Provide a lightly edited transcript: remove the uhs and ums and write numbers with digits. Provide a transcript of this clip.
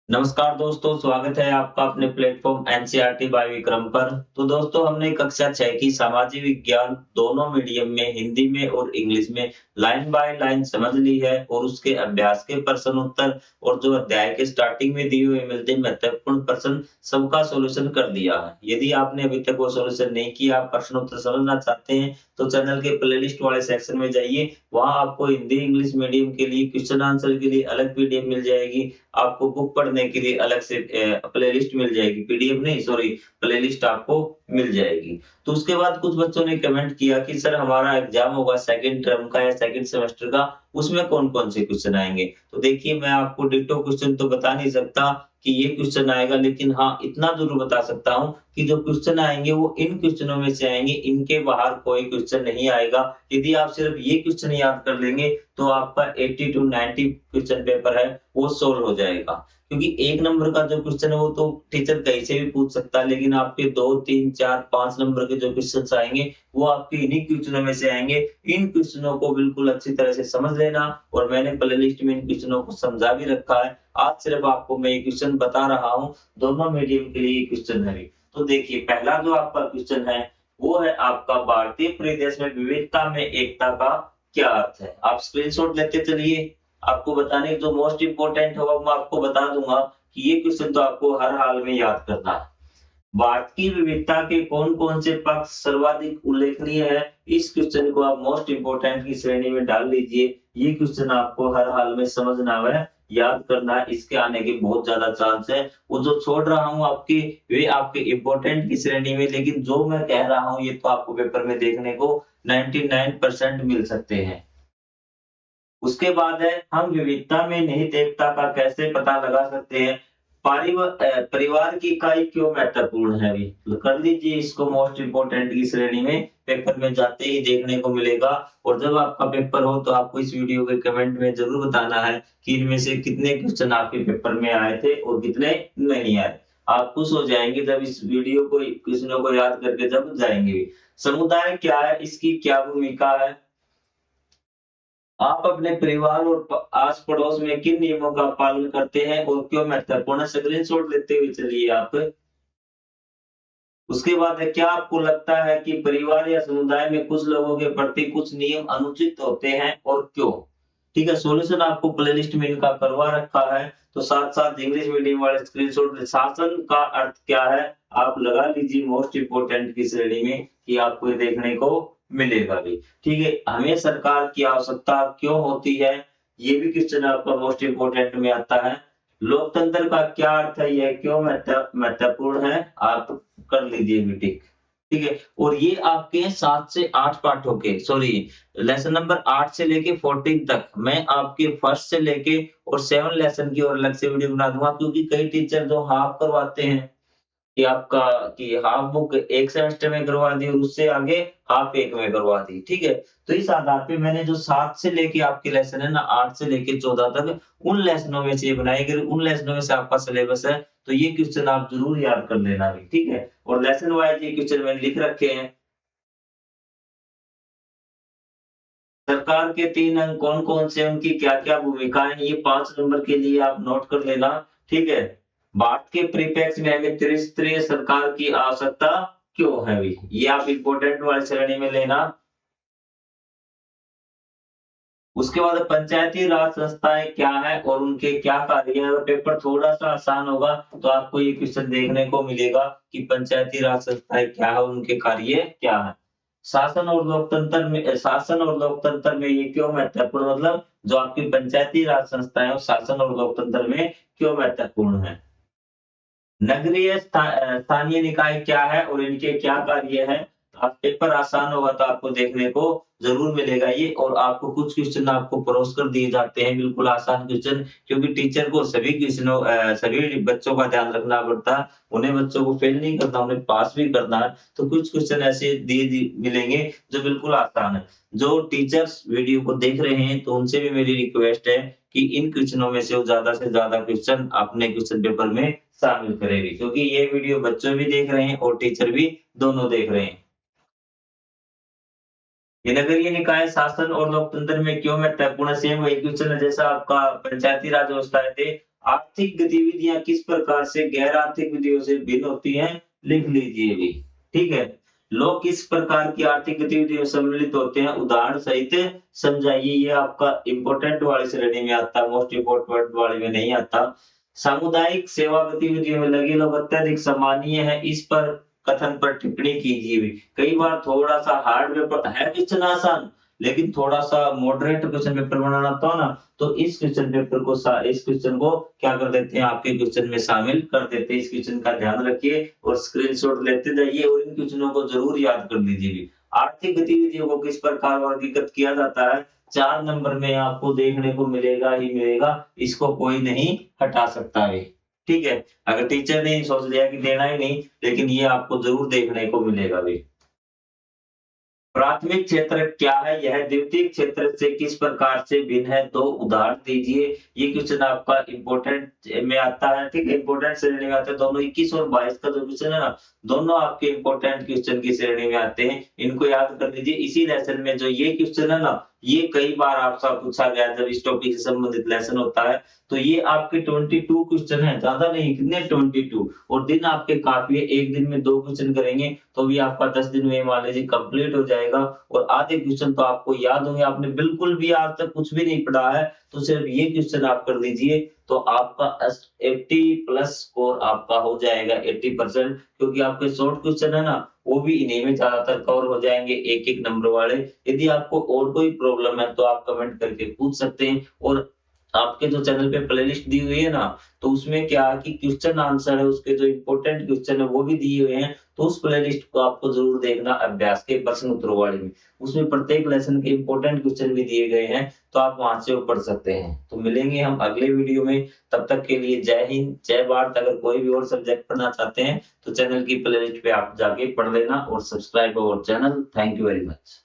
नमस्कार दोस्तों, स्वागत है आपका अपने प्लेटफ़ॉर्म एनसीईआरटी बाय विक्रम पर। तो दोस्तों हमने कक्षा 6 की सामाजिक विज्ञान दोनों मीडियम में हिंदी में और इंग्लिश में लाइन बाय लाइन समझ ली है और उसके अभ्यास के प्रश्न उत्तर और जो अध्याय के स्टार्टिंग में दिए हुए मिलते महत्वपूर्ण प्रश्न सबका सॉल्यूशन कर दिया है। यदि आपने अभी तक वो सॉल्यूशन नहीं किया, आप प्रश्न उत्तर समझना चाहते हैं तो चैनल के प्लेलिस्ट वाले सेक्शन में जाइए। वहाँ आपको हिंदी इंग्लिश मीडियम के लिए क्वेश्चन आंसर के लिए अलग पीडीएफ मिल जाएगी। आपको बुक पढ़ने के लिए अलग से प्लेलिस्ट मिल जाएगी, पीडीएफ नहीं सॉरी प्लेलिस्ट आपको मिल जाएगी। तो उसके बाद कुछ बच्चों ने कमेंट किया कि सर हमारा एग्जाम होगा सेकंड टर्म का या सेकंड सेमेस्टर का, उसमें कौन-कौन से क्वेश्चन आएँगे? तो देखिए मैं आपको डिट्टो क्वेश्चन तो बता नहीं सकता कि ये क्वेश्चन आएगा, लेकिन हाँ, इतना ज़रूर बता सकता हूँ कि जो क्वेश्चन आएँगे वो इन क्वेश्चनों में से आएँगे, इनके बाहर कोई क्वेश्चन नहीं आएगा। यदि आप सिर्फ ये क्वेश्चन याद कर लेंगे तो आपका 80 टू 90 क्वेश्चन पेपर है वो सोल्व हो जाएगा। क्योंकि 1 नंबर का जो क्वेश्चन है वो तो टीचर कहीं से भी पूछ सकता है, लेकिन आपके 2, 3, 4, 5 नंबर के जो क्वेश्चन्स आएँगे वो आपके इन्हीं क्वेश्चनों में से आएँगे। इन क्वेश्चनों को बिल्कुल अच्छी तरह से समझ लेना और मैंने प्लेलिस्ट में इन क्वेश्चनों को समझा भी रखा है। आज सिर्फ आपको मैं ये क्वेश्चन बता रहा हूँ, दोनों मीडियम के लिए ये क्वेश्चन है। तो देखिए पहला जो आपका क्वेश्चन है वो है आपका भारतीय परिदृश्य में विविधता में एकता का क्या अर्थ है? आप स्क्रीनशॉट लेते चलिए। आपको बताने की जो मोस्ट इम्पोर्टेंट होगा मैं आपको बता दूँगा कि ये क्वेश्चन तो आपको हर हाल में याद करना है। भारत की विविधता के कौन-कौन से पक्ष सर्वाधिक उल्लेखनीय है? इस क्वेश्चन को आप मोस्ट इम्पोर्टेंट की श्रेणी में डाल लीजिए। ये क्वेश्चन आपको हर हाल में समझना है, याद करना है, इसके आने के बहुत ज़्यादा चांस है। वो जो छोड़ रहा हूँ आपकी वे आपके इम्पोर्टेंट की श्रेणी में, लेकिन जो मैं कह रहा हूँ ये तो आपको पेपर में देखने को 99% मिल सकते हैं। उसके बाद है हम विविधता में निहित एकता का कैसे पता लगा सकते हैं? परिवार की इकाई क्यों महत्वपूर्ण है अभी? तो कर लीजिए इसको मोस्ट इम्पोर्टेंट की श्रेणी में, पेपर में जाते ही देखने को मिलेगा और जब आपका पेपर हो तो आपको इस वीडियो के कमेंट में ज़रूर बताना है कि इनमें से कितने क्वेश्चन आपके पेपर में आए थे और कितने नहीं आए। आप खुश हो जाएँगे जब इस वीडियो को क्वेश्चनों को याद करके जब जाएँगे। समुदाय क्या है? इसकी क्या भूमिका है? आप अपने परिवार और आस-पड़ोस में किन नियमों का पालन करते हैं और क्यों महत्वपूर्ण है? स्क्रीनशॉट लेते हुए चलिए आप। उसके बाद है क्या आपको लगता है कि परिवार या समुदाय में कुछ लोगों के प्रति कुछ नियम अनुचित होते हैं और क्यों? ठीक है, सॉल्यूशन आपको प्लेलिस्ट में इनका करवा रखा है, तो साथ-साथ इंग्लिश मीडियम वाले स्क्रीनशॉट शासन का अर्थ क्या है? आप लगा लीजिए मोस्ट इम्पोर्टेंट की श्रेणी में कि आपको ये देखने को मिलेगा भी। ठीक है, हमें सरकार की आवश्यकता क्यों होती है? ये भी क्वेश्चन आपका मोस्ट इम्पोर्टेंट में आता है। लोकतंत्र का क्या अर्थ है? यह क्यों महत्वपूर्ण है? आप कर लीजिए भी टिक। ठीक है? और ये आपके 7 से 8 पाठों के सॉरी लेसन नंबर 8 से लेके 14 तक मैं आपके फर्स्ट से लेके और 7 लेसन की और अलग से वीडियो बना दूँगा, क्योंकि कई टीचर जो हाफ करवाते हैं कि आपका कि हाफ बुक 1 सेमेस्टर में करवा दी और उससे आगे हाफ 1 में करवा दी, ठीक है? तो इस आधार पे मैंने जो 7 से लेके आपके लेसन है ना 8 से लेके 14 तक, उन लेसनों में से ये बनाए, अगर उन लेसनों में से आपका सिलेबस है, तो ये क्वेश्चन आप ज़रूर याद कर लेना भी, ठीक है? और लेसन वाइज़ ये क्वेश्चन मैंने लिख रखे हैं। सरकार के 3 अंग कौन-कौन से, उनकी क्या-क्या भूमिका है, ये 5 नंबर के लिए आप नोट कर लेना, ठीक है? भारत के परिप्रेक्ष्य में हमें त्रिस्तरीय सरकार की आवश्यकता क्यों है अभी? ये आप इम्पोर्टेंट वाली श्रेणी में लेना। उसके बाद पंचायती राज संस्थाएँ क्या हैं और उनके क्या कार्य हैं? अगर पेपर थोड़ा-सा आसान होगा, तो आपको ये क्वेश्चन देखने को मिलेगा कि पंचायती राज संस्थाएँ क्या हैं, उनके कार्य क्या हैं? शासन और लोकतंत्र में ये क्यों महत्वपूर्ण, मतलब जो आपकी पंचायती राज संस्थाएँ हैं, वो शासन और लोकतंत्र में क्यों महत्वपूर्ण है? स्थानीय निकाय क्या है और इनके क्या कार्य हैं? पेपर आसान होगा तो आपको देखने को ज़रूर मिलेगा ये, और आपको कुछ क्वेश्चन आपको परोस कर दिए जाते हैं, बिल्कुल आसान क्वेश्चन, क्योंकि टीचर को सभी बच्चों का ध्यान रखना पड़ता है। उन्हें बच्चों को फेल नहीं करना, उन्हें पास भी करना है। तो कुछ क्वेश्चन ऐसे दिए दि मिलेंगे जो बिल्कुल आसान है। जो टीचर्स वीडियो को देख रहे हैं तो उनसे भी मेरी रिक्वेस्ट है कि इन क्वेश्चनों में से वो ज़्यादा से ज़्यादा क्वेश्चन अपने क्वेश्चन पेपर में शामिल करेंगे, क्योंकि ये वीडियो बच्चे भी देख रहे हैं और टीचर भी दोनों देख रहे हैं। ये नगरीय निकाय शासन और लोकतंत्र में क्यों महत्वपूर्ण है? सेम वही क्वेश्चन है जैसा आपका पंचायती राज व्यवस्थाएँ थे। आर्थिक गतिविधियां किस प्रकार से गैर आर्थिक विधियों से भिन्न होती हैं, लिख लीजिए भी। ठीक है। लोग किस प्रकार की आर्थिक गतिविधियों से सम्मिलित होते हैं, उदाहरण सहित समझाइए। ये आपका इंपॉर्टेंट वाली श्रेणी में आता है, मोस्ट इंपॉर्टेंट वाले में नहीं आता। सामुदायिक सेवा गतिविधियों में लगे लोग अत्यधिक सम्मानीय है, इस पर कथन पर टिप्पणी कीजिए भी। कई बार थोड़ा सा हार्ड पेपर है, क्वेश्चन आसान, लेकिन थोड़ा सा मॉडरेट क्वेश्चन पेपर बनाना था ना, तो इस क्वेश्चन को क्या कर देते हैं, आपके क्वेश्चन में शामिल कर देते हैं। इस क्वेश्चन का ध्यान रखिए और स्क्रीनशॉट लेते जाइए और इन क्वेश्चनों को जरूर याद कर लीजिए। आर्थिक गतिविधियों को किस प्रकार वर्गीकृत किया जाता है, 4 नंबर में आपको देखने को मिलेगा ही मिलेगा, इसको कोई नहीं हटा सकता है। ठीक है। अगर टीचर ने सोच लिया कि देना ही नहीं, लेकिन ये आपको जरूर देखने को मिलेगा भी। प्राथमिक क्षेत्र क्या है, यह द्वितीयक क्षेत्र से किस प्रकार से भिन्न है, 2 उदाहरण दीजिए। ये क्वेश्चन आपका इंपॉर्टेंट में आता है। ठीक है, इंपॉर्टेंट श्रेणी में आते हैं दोनों। 21 और 22 का जो क्वेश्चन है ना, दोनों आपके इंपॉर्टेंट क्वेश्चन की श्रेणी में आते हैं। इनको याद कर लीजिए। इसी लेसन में जो ये क्वेश्चन है ना, ये कई बार आपसे पूछा गया जब इस टॉपिक से संबंधित लेसन होता है। तो ये आपके 22 क्वेश्चन है, ज्यादा नहीं, कितने 22, और दिन आपके काफी है। एक दिन में 2 क्वेश्चन करेंगे तो भी आपका 10 दिन में मान लीजिए कंप्लीट हो जाएगा। और आधे क्वेश्चन तो आपको याद होंगे, आपने बिल्कुल भी आज तक कुछ भी नहीं पढ़ा है तो सिर्फ ये क्वेश्चन आप कर लीजिए, तो आपका 80 प्लस स्कोर आपका हो जाएगा 80%। क्योंकि आपके शॉर्ट क्वेश्चन है ना, वो भी इन्हीं में ज्यादातर कवर हो जाएंगे, एक-एक नंबर वाले। यदि आपको और कोई प्रॉब्लम है तो आप कमेंट करके पूछ सकते हैं। और आपके जो चैनल पे प्लेलिस्ट दी हुई है ना, तो उसमें क्या है कि क्वेश्चन आंसर है, उसके जो इंपॉर्टेंट क्वेश्चन है वो भी दिए हुए हैं। तो उस प्लेलिस्ट को आपको जरूर देखना, अभ्यास के प्रश्न उत्तरों वाली में। उसमें प्रत्येक लेसन के इंपॉर्टेंट क्वेश्चन भी दिए गए हैं, तो आप वहां से वो पढ़ सकते हैं। तो मिलेंगे हम अगले वीडियो में, तब तक के लिए जय हिंद, जय भारत। अगर कोई भी और सब्जेक्ट पढ़ना चाहते हैं तो चैनल की प्लेलिस्ट पे आप जाके पढ़ लेना और subscribe our channel. Thank you very much.